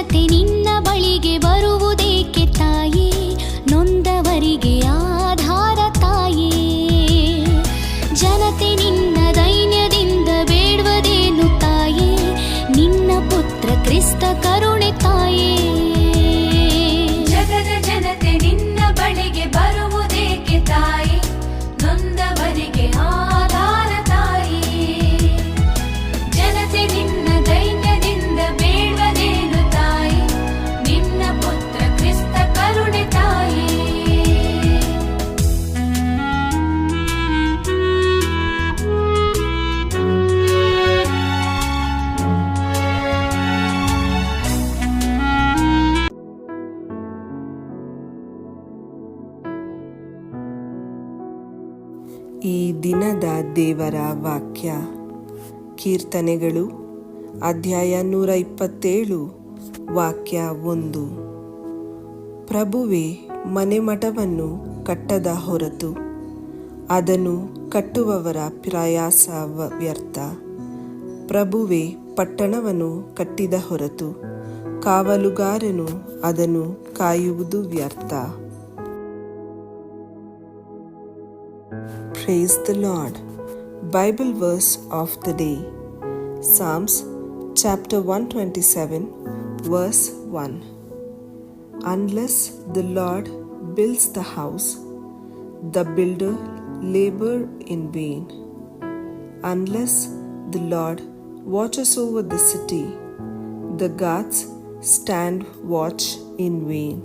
ಜನತೆ ನಿನ್ನ ಬಳಿಗೆ ಬರುವುದೇಕೆ ತಾಯೇ, ನೊಂದವರಿಗೆ ಆಧಾರ ತಾಯೇ. ಜನತೆ ನಿನ್ನ ದೈನ್ಯದಿಂದ ಬೇಡುವುದೇನು ತಾಯೇ, ನಿನ್ನ ಪುತ್ರ ಕ್ರಿಸ್ತ ಕರುಣೆ ತಾಯೇ. ಜಗದ ಜನತೆ ನಿನ್ನ ಬಳಿಗೆ ಬರುವುದೇಕೆ ತಾಯಿ, ನೊಂದವರಿಗೆ ಆಧಾರ ತಾಯಿ. ಜನತೆ ನಿನ್ನ ದೈನ್ಯದಿಂದ ಬೇಡುವುದೇನು ತಾಯಿ, ನಿನ್ನ ಪುತ್ರ ಕ್ರಿಸ್ತ ಕರುಣೆ ತಾಯಿ. ಈ ದಿನದ ದೇವರ ವಾಕ್ಯ ಕೀರ್ತನೆಗಳು ಅಧ್ಯಾಯ 127 ವಾಕ್ಯ 1. ಪ್ರಭುವೇ, ಮನೆಮಠವನ್ನು ಕಟ್ಟದ ಹೊರತು ಅದನ್ನು ಕಟ್ಟುವವರ ಪ್ರಯಾಸ ವ್ಯರ್ಥ. ಪ್ರಭುವೇ, ಪಟ್ಟಣವನ್ನು ಕಟ್ಟಿದ ಹೊರತು ಕಾವಲುಗಾರನು ಅದನ್ನು ಕಾಯುವುದು ವ್ಯರ್ಥ. Praise the Lord. Bible verse of the day. Psalms chapter 127 verse 1. Unless the Lord builds the house, the builder labor in vain. Unless the Lord watches over the city, the guards stand watch in vain.